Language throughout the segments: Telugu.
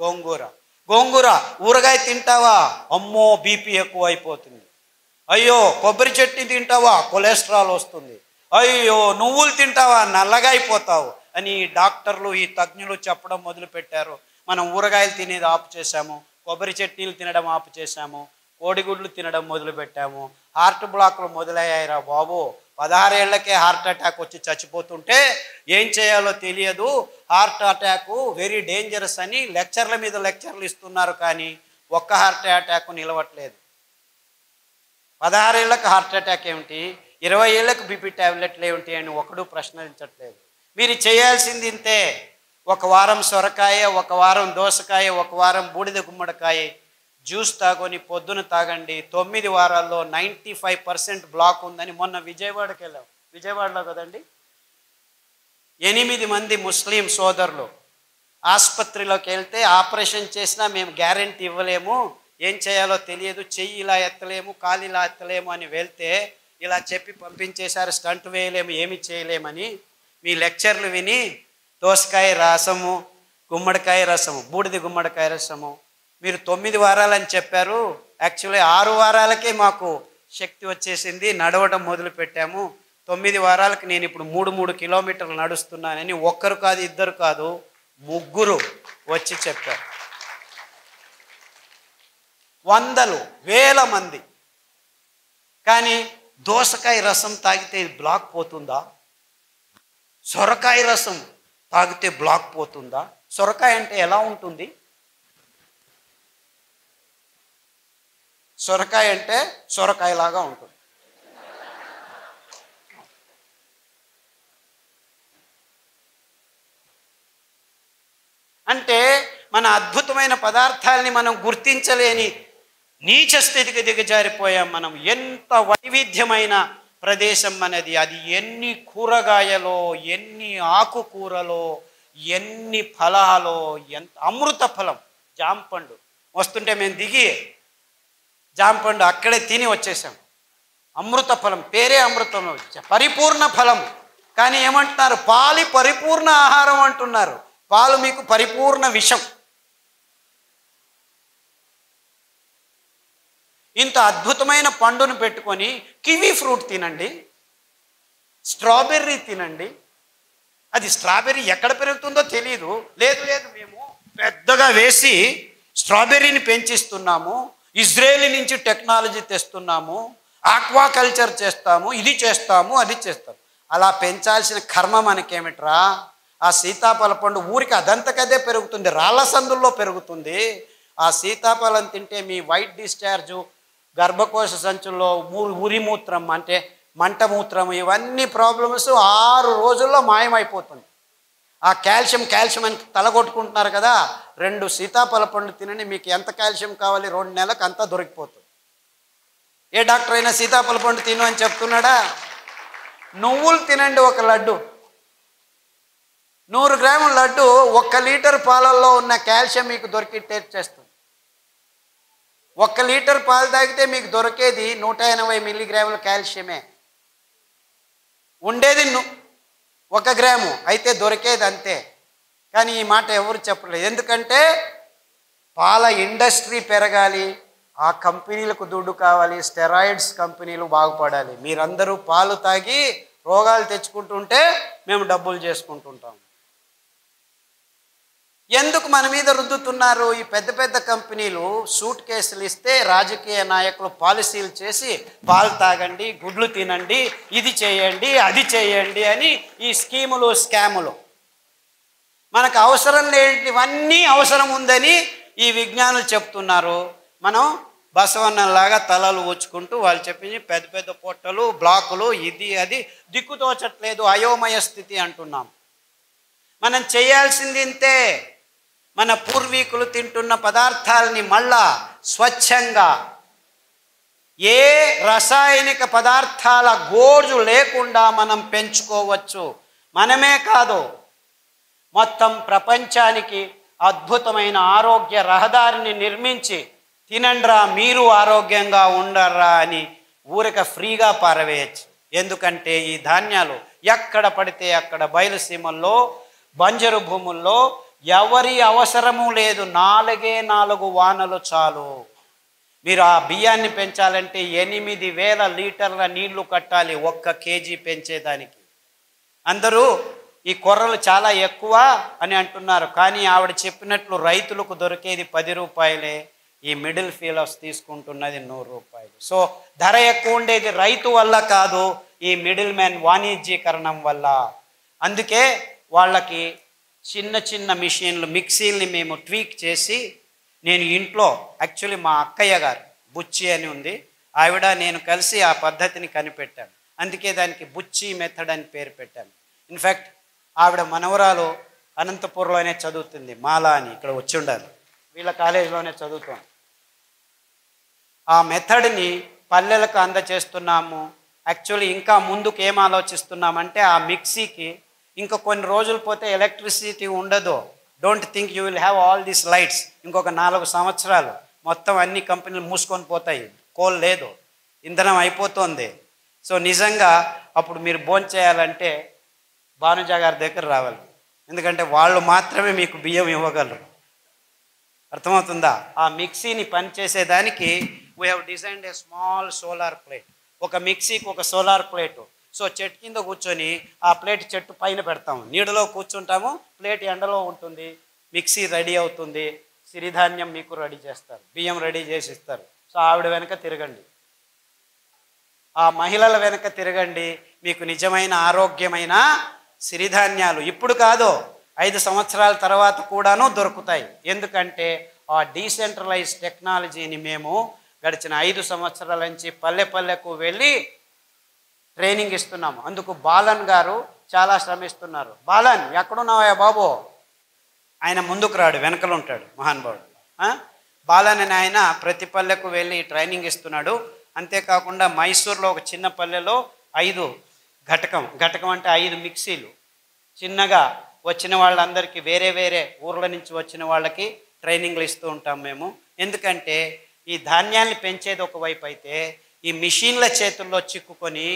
గోంగూర. గోంగూర ఊరగాయ తింటావా? అమ్మో బీపీ ఎక్కువ అయిపోతుంది. అయ్యో కొబ్బరి చట్నీ తింటావా? కొలెస్ట్రాల్ వస్తుంది. అయ్యో నువ్వులు తింటావా? నల్లగా అయిపోతావు అని డాక్టర్లు ఈ తజ్ఞులు చెప్పడం మొదలుపెట్టారు. మనం ఊరగాయలు తినేది ఆపు చేశాము, కొబ్బరి చట్నీలు తినడం ఆపు చేశాము, కోడిగుడ్లు తినడం మొదలుపెట్టాము. హార్ట్ బ్లాక్లు మొదలయ్యాయిరా బాబు. 16 ఏళ్లకే హార్ట్ అటాక్ వచ్చి చచ్చిపోతుంటే ఏం చేయాలో తెలియదు. హార్ట్ అటాక్ వెరీ డేంజరస్ అని లెక్చర్ల మీద లెక్చర్లు ఇస్తున్నారు, కానీ ఒక్క హార్ట్ అటాక్ నిలవట్లేదు. 16 ఏళ్లకు హార్ట్ అటాక్ ఏమిటి, 20 ఏళ్లకు బీపీ ట్యాబ్లెట్లు ఏమిటి అని ఒకడు ప్రశ్నించట్లేదు. మీరు చేయాల్సింది ఇంతే. ఒక వారం సొరకాయ, ఒక వారం దోసకాయ, ఒక వారం బూడిద గుమ్మడికాయ జ్యూస్ తాగొని పొద్దున తాగండి. 9 వారాల్లో 95% బ్లాక్ ఉందని మొన్న విజయవాడకి వెళ్ళాం. విజయవాడలో కదండి, 8 మంది ముస్లిం సోదరులు ఆసుపత్రిలోకి వెళ్తే ఆపరేషన్ చేసినా మేము గ్యారెంటీ ఇవ్వలేము, ఏం చేయాలో తెలియదు, చెయ్యి ఇలా ఎత్తలేము, కాలు ఇలా ఎత్తలేము అని వెళ్తే ఇలా చెప్పి పంపించేశారు. స్టంట్ వేయలేము, ఏమి చేయలేమని. మీ లెక్చర్లు విని దోసకాయ రసము, గుమ్మడికాయ రసము, బూడిద గుమ్మడికాయ రసము మీరు 9 వారాలని చెప్పారు. యాక్చువల్లీ 6 వారాలకే మాకు శక్తి వచ్చేసింది, నడవడం మొదలు పెట్టాము. 9 వారాలకు నేను ఇప్పుడు 3 కిలోమీటర్లు నడుస్తున్నానని ఒక్కరు కాదు, ఇద్దరు కాదు, 3 వచ్చి చెప్పారు. వందలు వేల మంది. కానీ దోసకాయ రసం తాగితే బ్లాక్ పోతుందా? సొరకాయ రసం తాగితే బ్లాక్ పోతుందా? సొరకాయ అంటే ఎలా ఉంటుంది? సొరకాయ అంటే సొరకాయలాగా ఉంటుంది. అంటే మన అద్భుతమైన పదార్థాలని మనం గుర్తించలేని నీచ స్థితికి దిగజారిపోయాం మనం. ఎంత వైవిధ్యమైన ప్రదేశం మనది. అది ఎన్ని కూరగాయలో, ఎన్ని ఆకుకూరలో, ఎన్ని ఫలాలో, ఎంత అమృత ఫలం. జాంపండు వస్తుంటే మేము దిగి జాంపండు అక్కడే తిని వచ్చేసాం. అమృత ఫలం, పేరే అమృతం, పరిపూర్ణ ఫలం. కానీ ఏమంటున్నారు? పాలు పరిపూర్ణ ఆహారం అంటున్నారు. పాలు మీకు పరిపూర్ణ విషం. ఇంత అద్భుతమైన పండును పెట్టుకొని కివీ ఫ్రూట్ తినండి, స్ట్రాబెర్రీ తినండి. అది స్ట్రాబెర్రీ ఎక్కడ పెరుగుతుందో తెలియదు. లేదు మేము పెద్దగా వేసి స్ట్రాబెర్రీని పెంచిస్తున్నాము, ఇజ్రాయేల్ నుంచి టెక్నాలజీ తెస్తున్నాము, ఆక్వాకల్చర్ చేస్తాము, ఇది చేస్తాము, అది చేస్తాము. అలా పెంచాల్సిన కర్మ మనకేమిట్రా? ఆ సీతాఫల పండు ఊరికి అదంతకదే పెరుగుతుంది, రాళ్ళ సందుల్లో పెరుగుతుంది. ఆ సీతాఫలం తింటే మీ వైట్ డిశ్చార్జు, గర్భకోశ సంచుల్లో ఉరిమూత్రం అంటే మంటమూత్రం, ఇవన్నీ ప్రాబ్లమ్స్ 6 రోజుల్లో మాయమైపోతుంది. ఆ కాల్షియం అని తలగొట్టుకుంటున్నారు కదా, 2 సీతాఫల పండు తినండి, మీకు ఎంత కాల్షియం కావాలి 2 నెలలకు అంతా దొరికిపోతుంది. ఏ డాక్టర్ అయినా సీతాఫల పండు తిను అని చెప్తున్నాడా? నువ్వులు తినండి, ఒక లడ్డు, 100 గ్రాముల లడ్డు 1 లీటర్ పాలల్లో ఉన్న కాల్షియం మీకు దొరికి టేస్ట్ చేస్తుంది. 1 లీటర్ పాలు తాగితే మీకు దొరికేది 180 మిల్లీగ్రాముల కాల్షియమే. ఉండేది 1 గ్రాము, అయితే దొరికేది అంతే. కానీ ఈ మాట ఎవరు చెప్పలేదు. ఎందుకంటే పాల ఇండస్ట్రీ పెరగాలి, ఆ కంపెనీలకు దుడ్డు కావాలి, స్టెరాయిడ్స్ కంపెనీలు బాగుపడాలి. మీరందరూ పాలు తాగి రోగాలు తెచ్చుకుంటుంటే మేము డబ్బులు చేసుకుంటుంటాం. ఎందుకు మన మీద రుద్దుతున్నారు? ఈ పెద్ద పెద్ద కంపెనీలు సూట్ కేసులు ఇస్తే రాజకీయ నాయకులు పాలసీలు చేసి పాలు తాగండి, గుడ్లు తినండి, ఇది చేయండి, అది చేయండి అని ఈ స్కీములు, స్కాములు. మనకు అవసరం లేనివన్నీ అవసరం ఉందని ఈ విజ్ఞానులు చెప్తున్నారు. మనం బసవన్నలాగా తలలు ఊచుకుంటూ వాళ్ళు చెప్పింది పెద్ద పెద్ద పొట్టలు, బ్లాకులు, ఇది అది దిక్కుతోచట్లేదు, అయోమయ స్థితి అంటున్నాం. మనం చేయాల్సింది ఇంతే. మన పూర్వీకులు తింటున్న పదార్థాలని మళ్ళా స్వచ్ఛంగా, ఏ రసాయనిక పదార్థాల గోజు లేకుండా మనం పెంచుకోవచ్చు. మనమే కాదు, మొత్తం ప్రపంచానికి అద్భుతమైన ఆరోగ్య రహదారిని నిర్మించి తినండ్రా మీరు ఆరోగ్యంగా ఉండర్రా అని ఊరిక ఫ్రీగా పారవేయచ్చు. ఎందుకంటే ఈ ధాన్యాలు ఎక్కడ పడితే అక్కడ బయలుసీమల్లో, బంజరు భూముల్లో ఎవరి అవసరము లేదు, 4 వానలు చాలు. మీరు ఆ బియ్యాన్ని పెంచాలంటే 8,000 లీటర్ల నీళ్లు కట్టాలి 1 కేజీ పెంచేదానికి. అందరూ ఈ కొర్రలు చాలా ఎక్కువ అని అంటున్నారు, కానీ ఆవిడ చెప్పినట్లు రైతులకు దొరికేది 10 రూపాయలే, ఈ మిడిల్ ఫీలర్స్ తీసుకుంటున్నది 100 రూపాయలు. సో ధర ఎక్కువ ఉండేది రైతు వల్ల కాదు, ఈ మిడిల్ మ్యాన్ వాణిజ్యీకరణం వల్ల. అందుకే వాళ్ళకి చిన్న చిన్న మిషన్లు, మిక్సీల్ని మేము ట్వీక్ చేసి, నేను ఇంట్లో యాక్చువల్లీ మా అక్కయ్య గారు బుచ్చి అని ఉంది, ఆవిడ నేను కలిసి ఆ పద్ధతిని కనిపెట్టాను. అందుకే దానికి బుచ్చి మెథడ్ అని పేరు పెట్టాను. ఇన్ఫ్యాక్ట్ ఆవిడ మనవరాలు అనంతపూర్లోనే చదువుతుంది, మాలా అని, ఇక్కడ వచ్చి ఉండాలి, వీళ్ళ కాలేజీలోనే చదువుతాం. ఆ మెథడ్ని పల్లెలకు అందచేస్తున్నాము. యాక్చువల్లీ ఇంకా ముందుకు ఏం ఆలోచిస్తున్నామంటే, ఆ మిక్సీకి ఇంకా కొన్ని రోజులు పోతే ఎలక్ట్రిసిటీ ఉండదు. Don't think you will have all these lights. ఇంకొక 4 సంవత్సరాలు మొత్తం అన్ని కంపెనీలు మూసుకొని పోతాయి, కోల్ లేదు, ఇంధనం అయిపోతుంది. సో నిజంగా అప్పుడు మీరు భోంచేయాలంటే భానుజా గారి దగ్గర రావాలి, ఎందుకంటే వాళ్ళు మాత్రమే మీకు బియ్యం ఇవ్వగలరు. అర్థమవుతుందా? ఆ మిక్సీని పనిచేసేదానికి we have designed a small solar plate. ఒక మిక్సీకి ఒక సోలార్ ప్లేటు. సో చెట్టు కింద కూర్చొని ఆ ప్లేట్ చెట్టు పైన పెడతాము, నీడలో కూర్చుంటాము, ప్లేట్ ఎండలో ఉంటుంది, మిక్సీ రెడీ అవుతుంది, సిరిధాన్యం మీకు రెడీ చేస్తారు, బియ్యం రెడీ చేసి ఇస్తారు. సో ఆవిడ వెనక తిరగండి, ఆ మహిళల వెనక తిరగండి, మీకు నిజమైన ఆరోగ్యమైన సిరిధాన్యాలు ఇప్పుడు కాదు 5 సంవత్సరాల తర్వాత కూడాను దొరుకుతాయి. ఎందుకంటే ఆ డీసెంట్రలైజ్ టెక్నాలజీని మేము గడిచిన 5 సంవత్సరాల నుంచి పల్లె పల్లెకు వెళ్ళి ట్రైనింగ్ ఇస్తున్నాము. అందుకు బాలన్ గారు చాలా శ్రమిస్తున్నారు. బాలన్ ఎక్కడున్నావా బాబు? ఆయన ముందుకు రాడు, వెనకలు ఉంటాడు మహానుభావుడు. బాలన్ అని ఆయన ప్రతి పల్లెకు వెళ్ళి ట్రైనింగ్ ఇస్తున్నాడు. అంతేకాకుండా మైసూర్లో ఒక చిన్న పల్లెలో 5 ఘటకం అంటే 5 మిక్సీలు చిన్నగా వచ్చిన వాళ్ళందరికీ, వేరే వేరే ఊర్ల నుంచి వచ్చిన వాళ్ళకి ట్రైనింగ్లు ఇస్తూ ఉంటాం మేము. ఎందుకంటే ఈ ధాన్యాన్ని పెంచేది ఒకవైపు అయితే, ఈ మిషన్ల చేతుల్లో చిక్కుకొని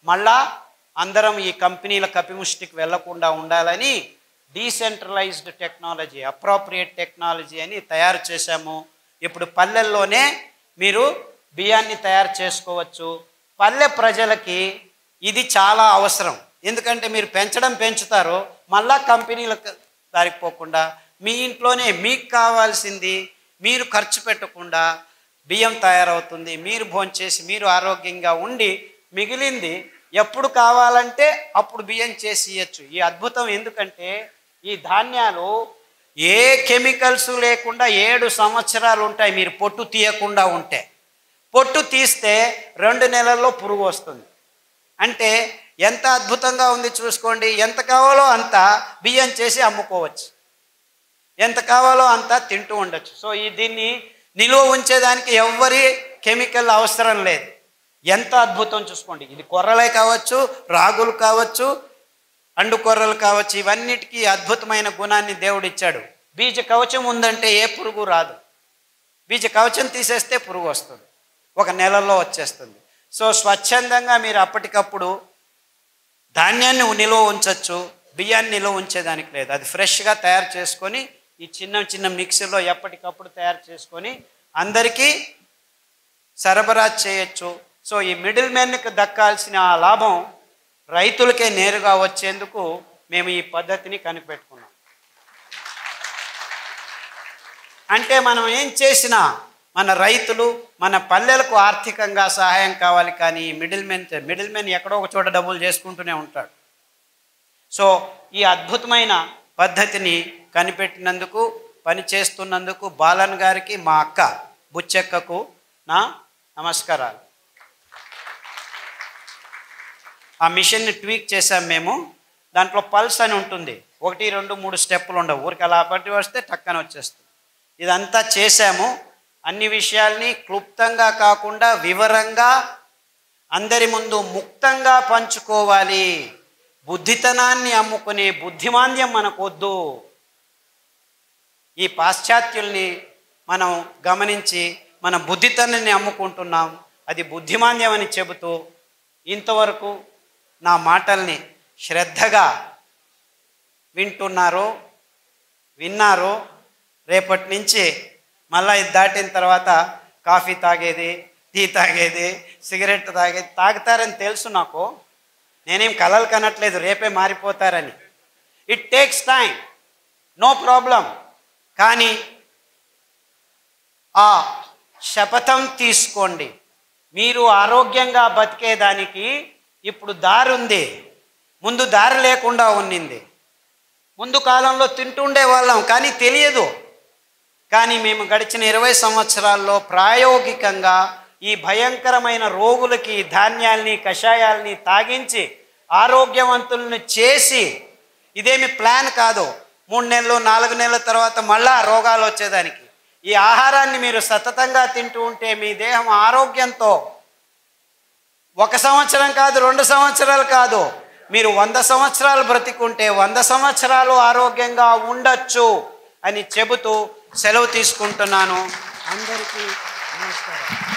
మళ్ళా అందరం ఈ కంపెనీల కపిముష్టికి వెళ్లకుండా ఉండాలని డీసెంట్రలైజ్డ్ టెక్నాలజీ, అప్రోప్రియేట్ టెక్నాలజీ అని తయారు చేశాము. ఇప్పుడు పల్లెల్లోనే మీరు బియ్యాన్ని తయారు చేసుకోవచ్చు. పల్లె ప్రజలకి ఇది చాలా అవసరం. ఎందుకంటే మీరు పెంచుతారు, మళ్ళా కంపెనీలకు దారిపోకుండా మీ ఇంట్లోనే మీకు కావాల్సింది మీరు ఖర్చు పెట్టకుండా బియ్యం తయారవుతుంది. మీరు భోంచేసి మీరు ఆరోగ్యంగా ఉండి మిగిలింది ఎప్పుడు కావాలంటే అప్పుడు బియ్యం చేసి ఇవ్వచ్చు. ఈ అద్భుతం ఎందుకంటే ఈ ధాన్యాలు ఏ కెమికల్స్ లేకుండా 7 సంవత్సరాలు ఉంటాయి. మీరు పొట్టు తీయకుండా ఉంటే, పొట్టు తీస్తే 2 నెలల్లో పురుగు వస్తుంది. అంటే ఎంత అద్భుతంగా ఉంది చూసుకోండి. ఎంత కావాలో అంత బియ్యం చేసి అమ్ముకోవచ్చు, ఎంత కావాలో అంత తింటూ ఉండొచ్చు. సో దీన్ని నిలువ ఉంచేదానికి ఎవ్వరి కెమికల్ అవసరం లేదు. ఎంత అద్భుతం చూసుకోండి. ఇది కొర్రలే కావచ్చు, రాగులు కావచ్చు, అండు కొర్రలు కావచ్చు, ఇవన్నిటికీ అద్భుతమైన గుణాన్ని దేవుడు ఇచ్చాడు. బీజ కవచం ఉందంటే ఏ పురుగు రాదు. బీజ కవచం తీసేస్తే పురుగు వస్తుంది, 1 నెలలో వచ్చేస్తుంది. సో స్వచ్ఛందంగా మీరు అప్పటికప్పుడు ధాన్యాన్ని నిలువ ఉంచవచ్చు, బియ్యాన్ని నిలువ ఉంచేదానికి లేదు. అది ఫ్రెష్గా తయారు చేసుకొని ఈ చిన్న మిక్సీలో ఎప్పటికప్పుడు తయారు చేసుకొని అందరికీ సరఫరా చేయొచ్చు. సో ఈ మిడిల్ మ్యాన్కి దక్కాల్సిన ఆ లాభం రైతులకే నేరుగా వచ్చేందుకు మేము ఈ పద్ధతిని కనిపెట్టుకున్నాం. అంటే మనం ఏం చేసినా మన రైతులు, మన పల్లెలకు ఆర్థికంగా సహాయం కావాలి, కానీ మిడిల్ మ్యాన్ ఎక్కడో ఒక చోట డబ్బులు చేసుకుంటూనే ఉంటాడు. సో ఈ అద్భుతమైన పద్ధతిని కనిపెట్టినందుకు, పని చేస్తున్నందుకు బాలన్ గారికి, మా అక్క బుచ్చెక్కకు నా నమస్కారాలు. ఆ మిషన్ని ట్వీక్ చేసాం మేము. దాంట్లో పల్స్ అని ఉంటుంది, 1, 2, 3 స్టెప్పులు ఉండవు, ఊరికి అలా పట్టి వస్తే టక్కన వచ్చేస్తుంది. ఇదంతా చేశాము. అన్ని విషయాల్ని క్లుప్తంగా కాకుండా వివరంగా అందరి ముందు ముక్తంగా పంచుకోవాలి. బుద్ధితనాన్ని అమ్ముకునే బుద్ధిమాంద్యం మనకొద్దు. ఈ పాశ్చాత్యుల్ని మనం గమనించి మన బుద్ధితనాన్ని అమ్ముకుంటున్నాం, అది బుద్ధిమాంద్యం అని చెబుతూ ఇంతవరకు నా మాటల్ని శ్రద్ధగా వింటున్నారో విన్నారు. రేపటి నుంచి మళ్ళీ ఇది దాటిన తర్వాత కాఫీ తాగేది, టీ తాగేది, సిగరెట్ తాగేది తాగుతారని తెలుసు నాకు. నేనేం కలలు కనట్లేదు రేపే మారిపోతారని. It takes time, no problem. కానీ ఆ శపథం తీసుకోండి. మీరు ఆరోగ్యంగా బతికేదానికి ఇప్పుడు దారి ఉంది, ముందు దారి లేకుండా ఉన్నింది. ముందు కాలంలో తింటుండే వాళ్ళం కానీ తెలియదు. కానీ మేము గడిచిన 20 సంవత్సరాల్లో ప్రాయోగికంగా ఈ భయంకరమైన రోగులకి ధాన్యాల్ని కషాయాల్ని తాగించి ఆరోగ్యవంతులను చేసి, ఇదేమి ప్లాన్ కాదు 3 నెలలు 4 నెలల తర్వాత మళ్ళా రోగాలు వచ్చేదానికి. ఈ ఆహారాన్ని మీరు సతతంగా తింటూ ఉంటే మీ దేహం ఆరోగ్యంతో 1 సంవత్సరం కాదు 2 సంవత్సరాలు కాదు, మీరు 100 సంవత్సరాలు బ్రతికుంటే 100 సంవత్సరాలు ఆరోగ్యంగా ఉండొచ్చు అని చెబుతూ సెలవు తీసుకుంటున్నాను. అందరికీ నమస్కారం.